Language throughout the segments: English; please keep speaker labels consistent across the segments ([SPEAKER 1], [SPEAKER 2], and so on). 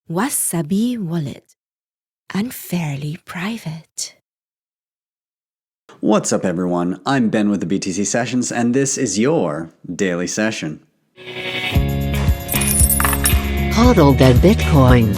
[SPEAKER 1] Wasabi wallet. Unfairly private.
[SPEAKER 2] What's up, everyone? I'm Ben with the BTC Sessions, and this is your daily session.
[SPEAKER 3] Hodl the Bitcoin.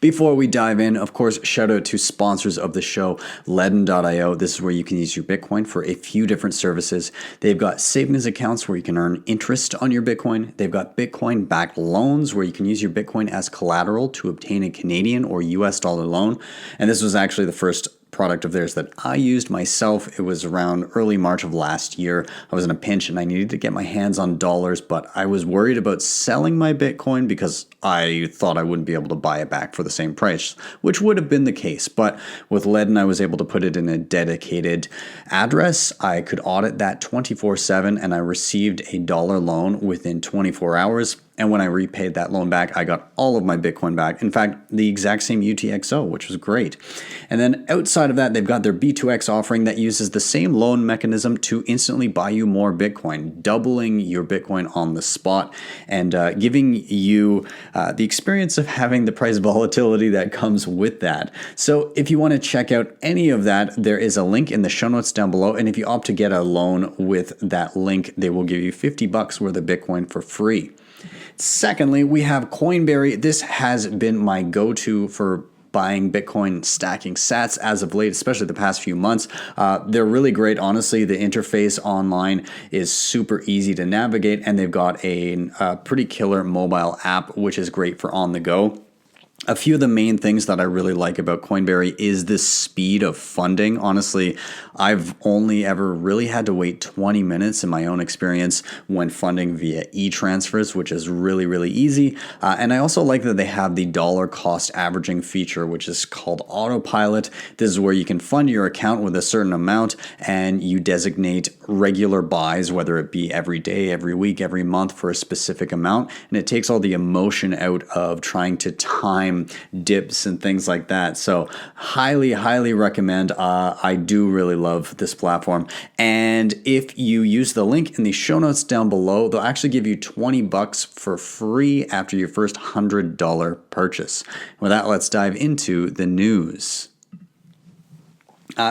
[SPEAKER 2] Before we dive in, of course, shout out to sponsors of the show, LEDN.io. This is where you can use your Bitcoin for a few different services. They've got savings accounts where you can earn interest on your Bitcoin. They've got Bitcoin-backed loans where you can use your Bitcoin as collateral to obtain a Canadian or US dollar loan. And this was actually the first product of theirs that I used myself. It was around early March of last year. I was in a pinch and I needed to get my hands on dollars, but I was worried about selling my Bitcoin because I thought I wouldn't be able to buy it back for the same price, which would have been the case. But with LEDN, I was able to put it in a dedicated address. I could audit that 24/7, and I received a dollar loan within 24 hours. And when I repaid that loan back, I got all of my Bitcoin back. In fact, the exact same UTXO, which was great. And then outside of that, they've got their B2X offering that uses the same loan mechanism to instantly buy you more Bitcoin, doubling your Bitcoin on the spot and giving you the experience of having the price volatility that comes with that. So if you want to check out any of that, there is a link in the show notes down below. And if you opt to get a loan with that link, they will give you $50 worth of Bitcoin for free. Secondly, we have Coinberry. This has been my go-to for buying Bitcoin stacking sats as of late, especially the past few months. They're really great. Honestly, the interface online is super easy to navigate, and they've got a pretty killer mobile app, which is great for on the go. A few of the main things that I really like about Coinberry is the speed of funding. Honestly, I've only ever really had to wait 20 minutes in my own experience when funding via e-transfers, which is really, really easy. And I also like that they have the dollar cost averaging feature, which is called autopilot. This is where you can fund your account with a certain amount and you designate regular buys, whether it be every day, every week, every month for a specific amount. And it takes all the emotion out of trying to time dips and things like that. So highly recommend. I do really love this platform. And if you use the link in the show notes down below, they'll actually give you $20 for free after your first $100 purchase. With that, let's dive into the news.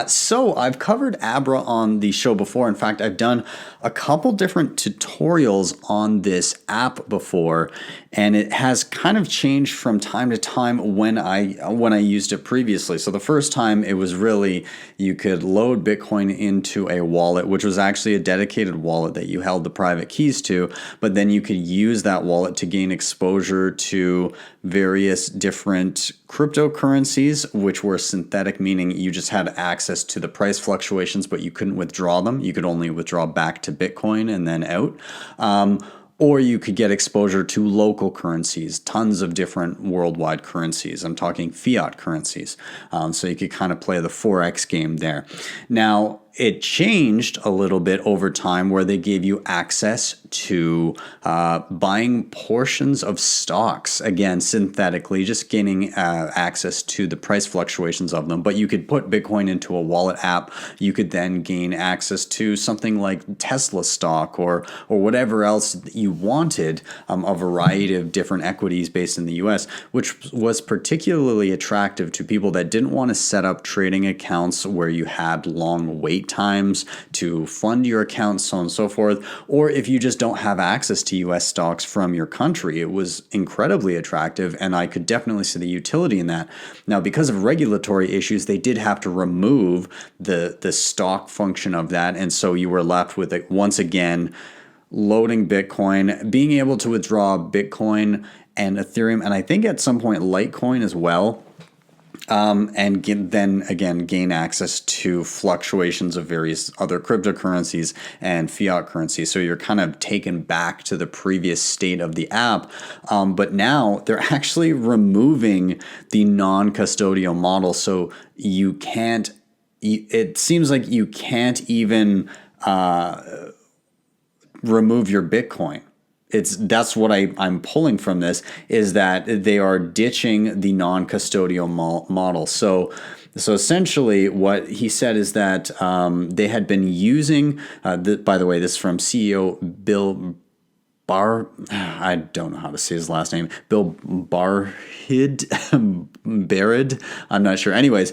[SPEAKER 2] So I've covered Abra on the show before. In fact, I've done a couple different tutorials on this app before, and it has kind of changed from time to time when I used it previously. So the first time it was really you could load Bitcoin into a wallet, which was actually a dedicated wallet that you held the private keys to, but then you could use that wallet to gain exposure to various different cryptocurrencies, which were synthetic, meaning you just had access to the price fluctuations, but you couldn't withdraw them. You could only withdraw back to Bitcoin and then out. Or you could get exposure to local currencies, tons of different worldwide currencies. I'm talking fiat currencies. So you could kind of play the Forex game there. Now, it changed a little bit over time where they gave you access to buying portions of stocks, again, synthetically, just gaining access to the price fluctuations of them. But you could put Bitcoin into a wallet app. You could then gain access to something like Tesla stock or whatever else you wanted, a variety of different equities based in the US, which was particularly attractive to people that didn't want to set up trading accounts where you had long wait times to fund your account, so on and so forth. Or if you just don't have access to US stocks from your country, it was incredibly attractive, and I could definitely see the utility in that. Now, because of regulatory issues, they did have to remove the stock function of that, and so you were left with it once again loading Bitcoin, being able to withdraw Bitcoin and Ethereum, and I think at some point Litecoin as well. And then again gain access to fluctuations of various other cryptocurrencies and fiat currencies. So you're kind of taken back to the previous state of the app. But now they're actually removing the non-custodial model. So you can't, it seems like you can't even remove your Bitcoin. That's what I'm pulling from this, is that they are ditching the non-custodial model. So essentially what he said is that they had been using, by the way, this is from CEO I don't know how to say his last name. Bill Barrid. I'm not sure. Anyways,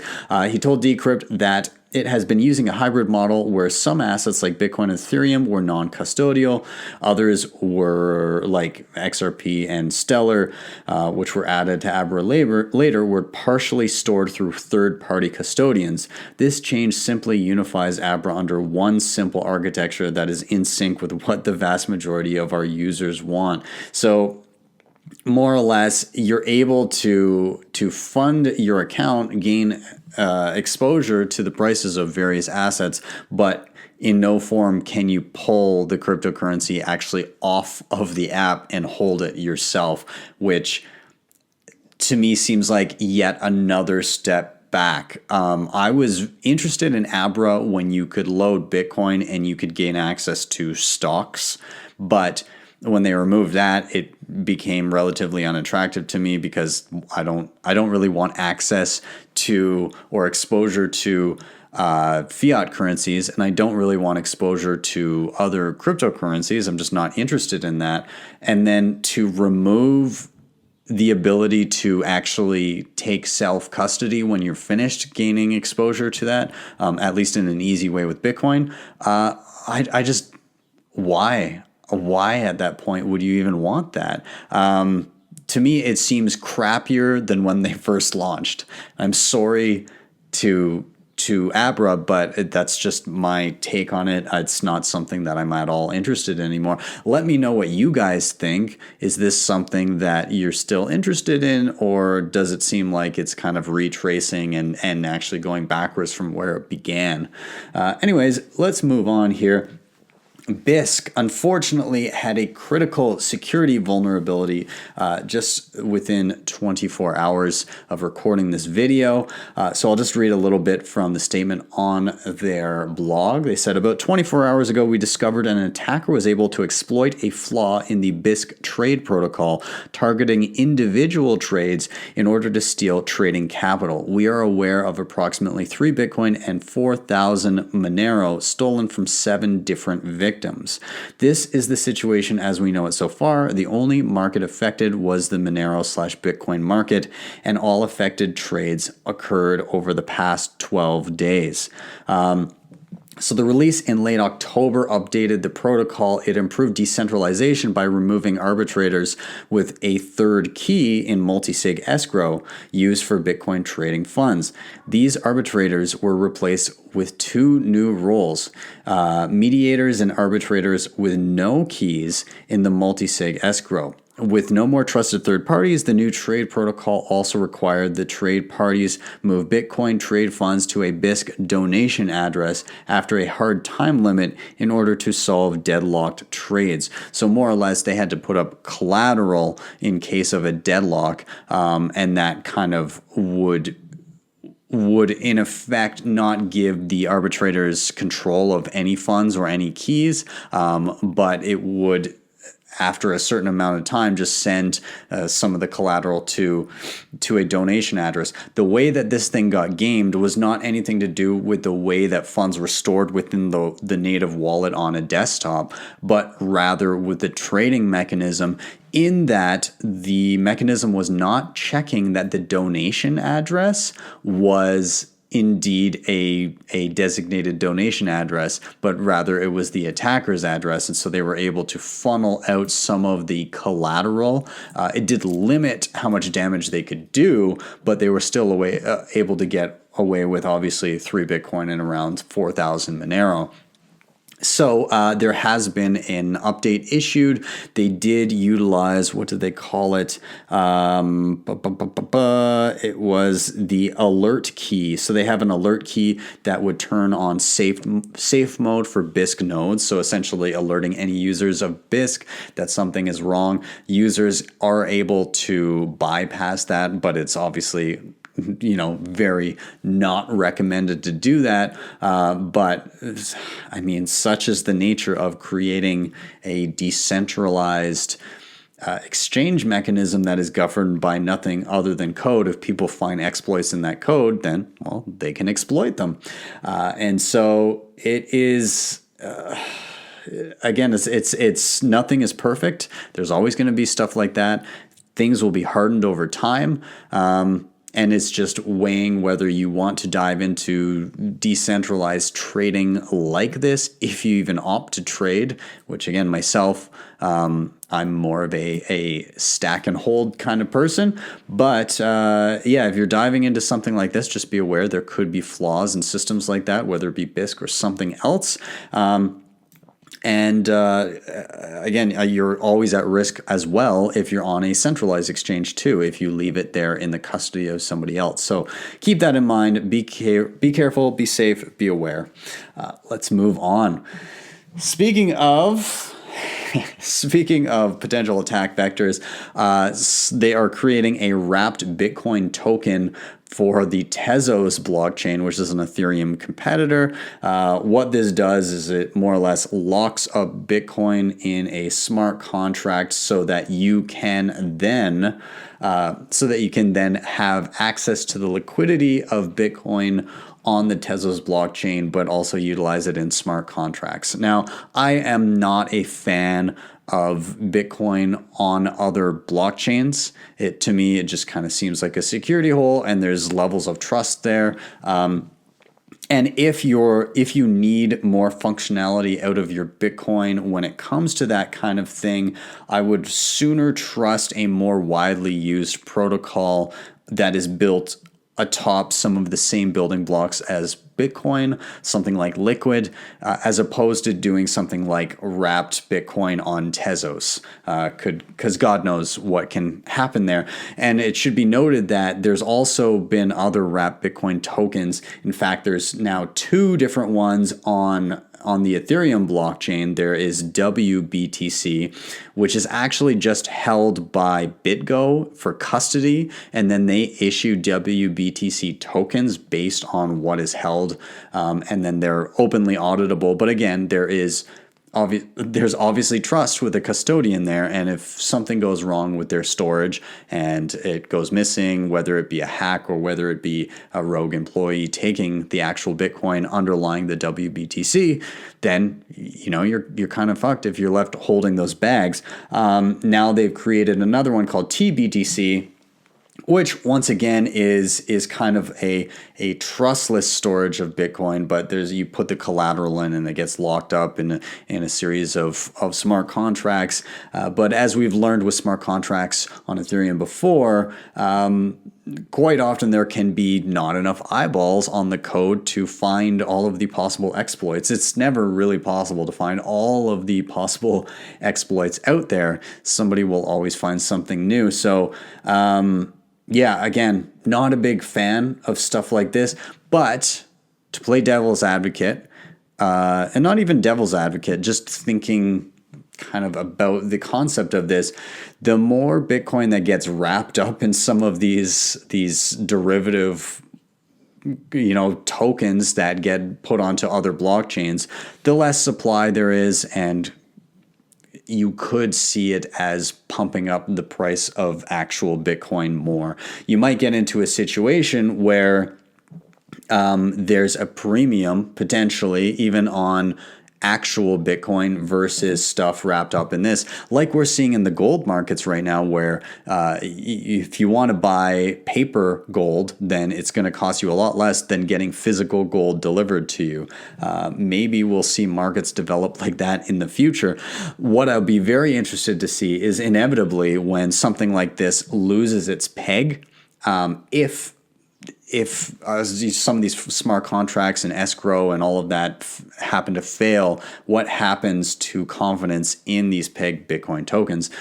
[SPEAKER 2] he told Decrypt that it has been using a hybrid model where some assets like Bitcoin and Ethereum were non-custodial. Others were like XRP and Stellar, which were added to Abra later, were partially stored through third-party custodians. This change simply unifies Abra under one simple architecture that is in sync with what the vast majority of our users want. So more or less, you're able to fund your account, gain exposure to the prices of various assets, but in no form can you pull the cryptocurrency actually off of the app and hold it yourself, which to me seems like yet another step back. I was interested in Abra when you could load Bitcoin and you could gain access to stocks, but when they removed that, it became relatively unattractive to me because I don't really want access to or exposure to fiat currencies, and I don't really want exposure to other cryptocurrencies. I'm just not interested in that. And then to remove the ability to actually take self-custody when you're finished gaining exposure to that, at least in an easy way with Bitcoin, I just, why? Why at that point would you even want that? To me, it seems crappier than when they first launched. I'm sorry to Abra, but that's just my take on it. It's not something that I'm at all interested in anymore. Let me know what you guys think. Is this something that you're still interested in, or does it seem like it's kind of retracing and actually going backwards from where it began? Anyways, let's move on here. Bisq, unfortunately, had a critical security vulnerability just within 24 hours of recording this video. So I'll just read a little bit from the statement on their blog. They said, about 24 hours ago, we discovered an attacker was able to exploit a flaw in the Bisq trade protocol, targeting individual trades in order to steal trading capital. We are aware of approximately 3 Bitcoin and 4,000 Monero stolen from 7 different victims. This is the situation as we know it so far. The only market affected was the Monero/Bitcoin market, and all affected trades occurred over the past 12 days. So the release in late October updated the protocol. It improved decentralization by removing arbitrators with a third key in multi-sig escrow used for Bitcoin trading funds. These arbitrators were replaced with 2 new roles, mediators and arbitrators with no keys in the multi-sig escrow. With no more trusted third parties, the new trade protocol also required the trade parties move Bitcoin trade funds to a Bisq donation address after a hard time limit in order to solve deadlocked trades. So more or less, they had to put up collateral in case of a deadlock, and that kind of would in effect not give the arbitrators control of any funds or any keys, but it would, after a certain amount of time, just send some of the collateral to a donation address. The way that this thing got gamed was not anything to do with the way that funds were stored within the native wallet on a desktop, but rather with the trading mechanism, in that the mechanism was not checking that the donation address was indeed a designated donation address, but rather it was the attacker's address, and so they were able to funnel out some of the collateral. It did limit how much damage they could do, but they were still able to get away with obviously 3 Bitcoin and around 4,000 Monero. So there has been an update issued. They did utilize, what did they call it? It was the alert key. So they have an alert key that would turn on safe mode for Bisq nodes. So essentially alerting any users of Bisq that something is wrong. Users are able to bypass that, but it's obviously very not recommended to do that. But I mean, such is the nature of creating a decentralized exchange mechanism that is governed by nothing other than code. If people find exploits in that code, then, well, they can exploit them. And so it is... again, it's nothing is perfect. There's always going to be stuff like that. Things will be hardened over time. And it's just weighing whether you want to dive into decentralized trading like this, if you even opt to trade, which again, myself, I'm more of a stack and hold kind of person. But yeah, if you're diving into something like this, just be aware there could be flaws in systems like that, whether it be Bisq or something else. And again, you're always at risk as well if you're on a centralized exchange too, if you leave it there in the custody of somebody else. So keep that in mind. Be careful, be safe, be aware. Let's move on. Speaking of potential attack vectors, they are creating a wrapped Bitcoin token for the Tezos blockchain, which is an Ethereum competitor. What this does is it more or less locks up Bitcoin in a smart contract so that you can then have access to the liquidity of Bitcoin on the Tezos blockchain, but also utilize it in smart contracts. Now, I am not a fan of Bitcoin on other blockchains. To me, it just kind of seems like a security hole, and there's levels of trust there. And if you need more functionality out of your Bitcoin when it comes to that kind of thing, I would sooner trust a more widely used protocol that is built atop some of the same building blocks as Bitcoin, something like Liquid, as opposed to doing something like wrapped Bitcoin on Tezos, because God knows what can happen there. And it should be noted that there's also been other wrapped Bitcoin tokens. In fact, there's now 2 different ones on the Ethereum blockchain. There is WBTC, which is actually just held by BitGo for custody, and then they issue WBTC tokens based on what is held, and then they're openly auditable. But again, there's obviously trust with the custodian there, and if something goes wrong with their storage and it goes missing, whether it be a hack or whether it be a rogue employee taking the actual Bitcoin underlying the WBTC, then you're kind of fucked if you're left holding those bags. Now they've created another one called TBTC, which once again is kind of a trustless storage of Bitcoin, but you put the collateral in and it gets locked up in a series of smart contracts. But as we've learned with smart contracts on Ethereum before, quite often there can be not enough eyeballs on the code to find all of the possible exploits. It's never really possible to find all of the possible exploits out there. Somebody will always find something new. So, yeah, again, not a big fan of stuff like this, but to play devil's advocate, and not even devil's advocate, just thinking kind of about the concept of this, the more Bitcoin that gets wrapped up in some of these derivative tokens that get put onto other blockchains, the less supply there is, and you could see it as pumping up the price of actual Bitcoin more. You might get into a situation where there's a premium potentially even on actual Bitcoin versus stuff wrapped up in this, like we're seeing in the gold markets right now, where if you want to buy paper gold, then it's going to cost you a lot less than getting physical gold delivered to you. Maybe we'll see markets develop like that in the future. What I'll be very interested to see is inevitably when something like this loses its peg, if some of these smart contracts and escrow and all of that happen to fail, what happens to confidence in these pegged Bitcoin tokens?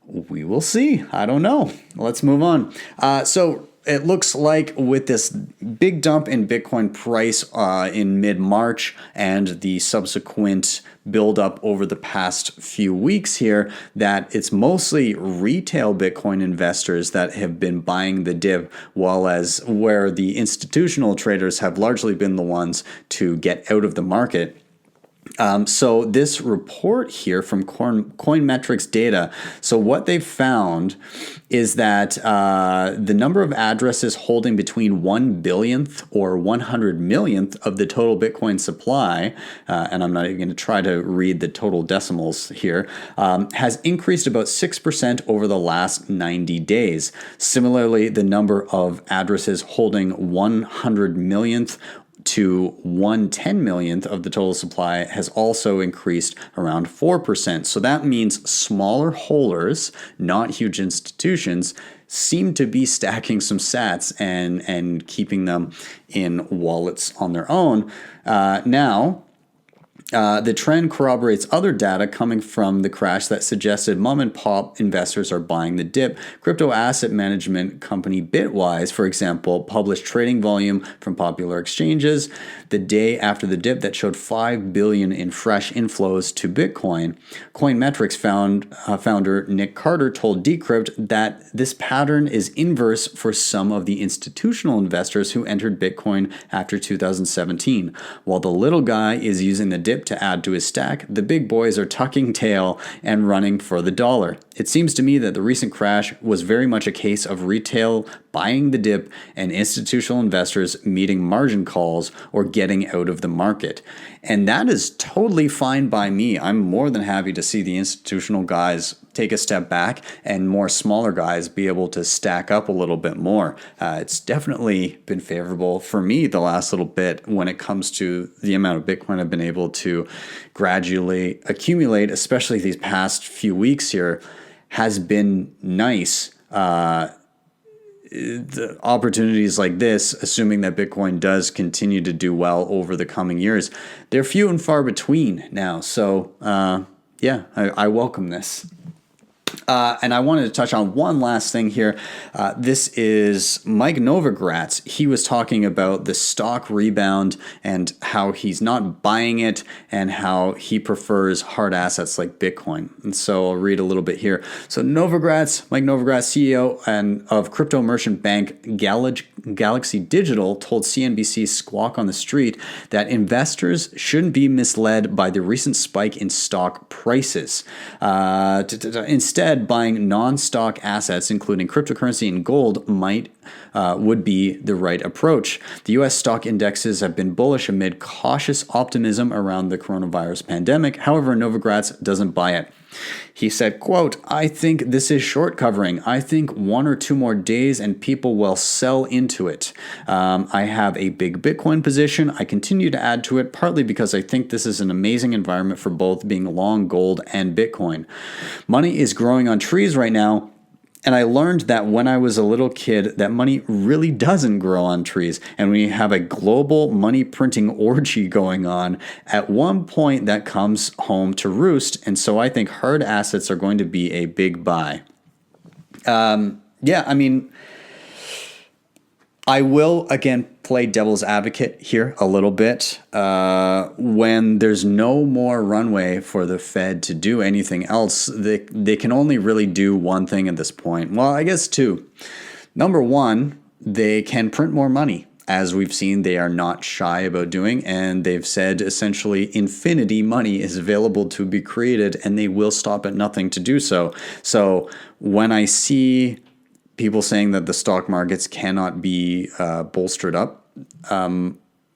[SPEAKER 2] We will see. I don't know. Let's move on. So it looks like with this big dump in Bitcoin price in mid-March and the subsequent build-up over the past few weeks here, that it's mostly retail Bitcoin investors that have been buying the dip, where the institutional traders have largely been the ones to get out of the market. So this report here from Coinmetrics data, so what they've found is that the number of addresses holding between 1 billionth or 100 millionth of the total Bitcoin supply, and I'm not even going to try to read the total decimals here, has increased about 6% over the last 90 days. Similarly, the number of addresses holding 100 millionth to 1/10 millionth of the total supply has also increased around 4%. So that means smaller holders, not huge institutions, seem to be stacking some sats and keeping them in wallets on their own. The trend corroborates other data coming from the crash that suggested mom and pop investors are buying the dip. Crypto asset management company Bitwise, for example, published trading volume from popular exchanges the day after the dip that showed 5 billion in fresh inflows to Bitcoin. Coinmetrics founder Nick Carter told Decrypt that this pattern is inverse for some of the institutional investors who entered Bitcoin after 2017. While the little guy is using the dip to add to his stack, the big boys are tucking tail and running for the dollar. It seems to me that the recent crash was very much a case of retail buying the dip and institutional investors meeting margin calls or getting out of the market. And that is totally fine by me. I'm more than happy to see the institutional guys take a step back and more smaller guys be able to stack up a little bit more. It's definitely been favorable for me the last little bit when it comes to the amount of Bitcoin I've been able to gradually accumulate, especially these past few weeks here, has been nice. The opportunities like this, assuming that Bitcoin does continue to do well over the coming years, they're few and far between now. So, I welcome this. And I wanted to touch on one last thing here. This is Mike Novogratz. He was talking about the stock rebound and how he's not buying it and how he prefers hard assets like Bitcoin. And so I'll read a little bit here. So Mike Novogratz, CEO of crypto merchant bank Galaxy Digital, told CNBC's Squawk on the Street that investors shouldn't be misled by the recent spike in stock prices. Instead, buying non-stock assets, including cryptocurrency and gold, would be the right approach. The U.S. stock indexes have been bullish amid cautious optimism around the coronavirus pandemic. However, Novogratz doesn't buy it. He said, quote, "I think this is short covering. I think 1 or 2 more days and people will sell into it. I have a big Bitcoin position. I continue to add to it, partly because I think this is an amazing environment for both being long gold and Bitcoin. Money is growing on trees right now. And I learned that when I was a little kid, that money really doesn't grow on trees. And we have a global money printing orgy going on. At one point, that comes home to roost. And so I think hard assets are going to be a big buy." I will, again, play devil's advocate here a little bit. When there's no more runway for the Fed to do anything else, they can only really do one thing at this point. Well, I guess 2. Number 1, they can print more money. As we've seen, they are not shy about doing, and they've said essentially infinity money is available to be created, and they will stop at nothing to do so. So when I see people saying that the stock markets cannot be bolstered up,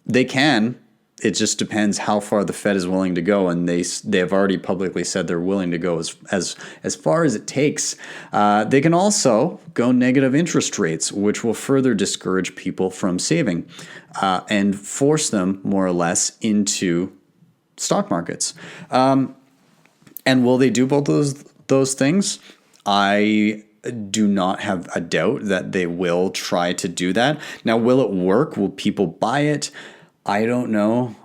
[SPEAKER 2] they can. It just depends how far the Fed is willing to go, and they have already publicly said they're willing to go as far as it takes. They can also go negative interest rates, which will further discourage people from saving and force them more or less into stock markets. And will they do both those things? I do not have a doubt that they will try to do that. Now, will it work? Will people buy it? I don't know,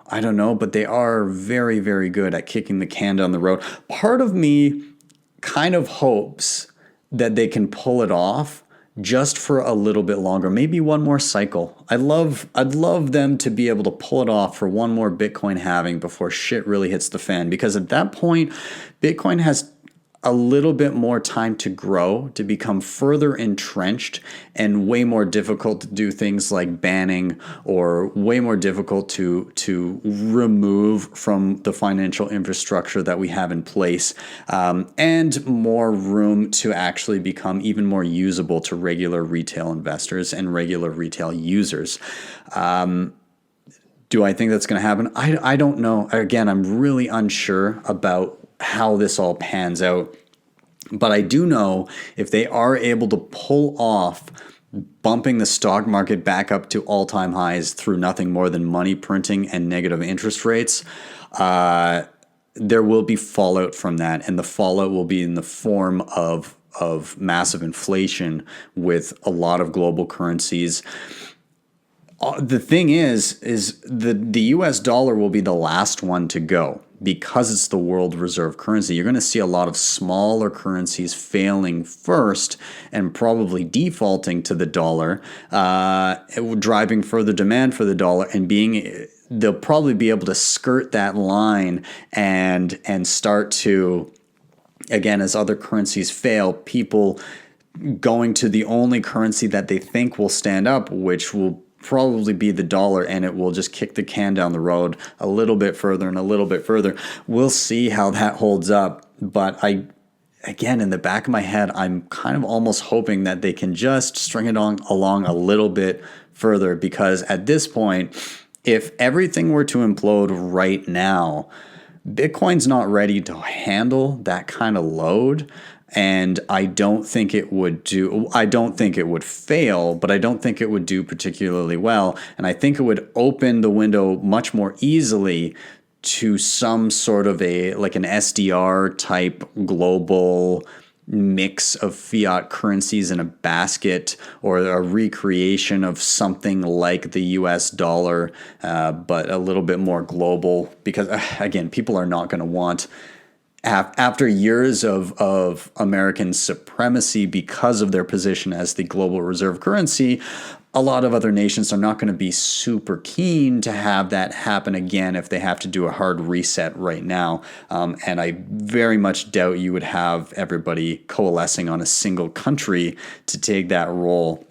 [SPEAKER 2] but they are very, very good at kicking the can down the road. Part of me kind of hopes that they can pull it off just for a little bit longer, maybe one more cycle. I'd love them to be able to pull it off for one more Bitcoin halving before shit really hits the fan, because at that point, Bitcoin has a little bit more time to grow, to become further entrenched, and way more difficult to do things like banning, or way more difficult to remove from the financial infrastructure that we have in place, and more room to actually become even more usable to regular retail investors and regular retail users. Do I think that's going to happen? I don't know. Again, I'm really unsure about how this all pans out. But I do know if they are able to pull off bumping the stock market back up to all-time highs through nothing more than money printing and negative interest rates, there will be fallout from that. And the fallout will be in the form of massive inflation with a lot of global currencies. The thing is the US dollar will be the last one to go because it's the world reserve currency. You're going to see a lot of smaller currencies failing first and probably defaulting to the dollar, driving further demand for the dollar, and they'll probably be able to skirt that line and start to, again, as other currencies fail, people going to the only currency that they think will stand up, which will probably be the dollar, and it will just kick the can down the road a little bit further and a little bit further. We'll see how that holds up. But again, in the back of my head, I'm kind of almost hoping that they can just string it along a little bit further, because at this point, if everything were to implode right now, Bitcoin's not ready to handle that kind of load. And I don't think it would fail, but I don't think it would do particularly well. And I think it would open the window much more easily to some sort of like an SDR type global mix of fiat currencies in a basket, or a recreation of something like the US dollar, but a little bit more global, because again, people are not going to want, after years of American supremacy because of their position as the global reserve currency, a lot of other nations are not going to be super keen to have that happen again if they have to do a hard reset right now. And I very much doubt you would have everybody coalescing on a single country to take that role.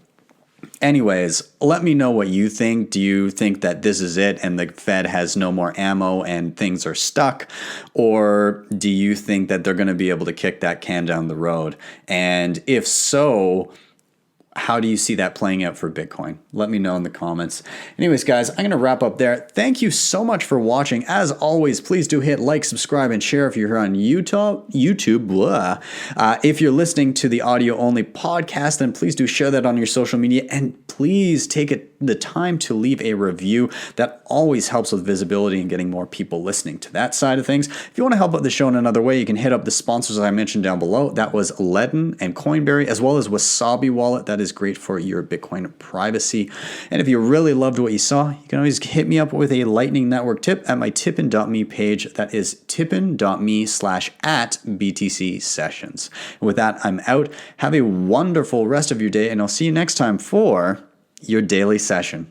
[SPEAKER 2] Anyways, let me know what you think. Do you think that this is it and the Fed has no more ammo and things are stuck? Or do you think that they're going to be able to kick that can down the road? And if so, how do you see that playing out for Bitcoin? Let me know in the comments. Anyways, guys, I'm going to wrap up there. Thank you so much for watching. As always, please do hit like, subscribe, and share if you're here on YouTube. Blah. If you're listening to the audio-only podcast, then please do share that on your social media. And please take the time to leave a review. That always helps with visibility and getting more people listening to that side of things. If you want to help out the show in another way, you can hit up the sponsors I mentioned down below. That was LEDN and CoinBarry, as well as Wasabi wallet. That is great for your Bitcoin privacy. And if you really loved what you saw, you can always hit me up with a Lightning Network tip at my tippin.me page. That is tippin.me/@BTC sessions. And with that, I'm out. Have a wonderful rest of your day, and I'll see you next time for your daily session.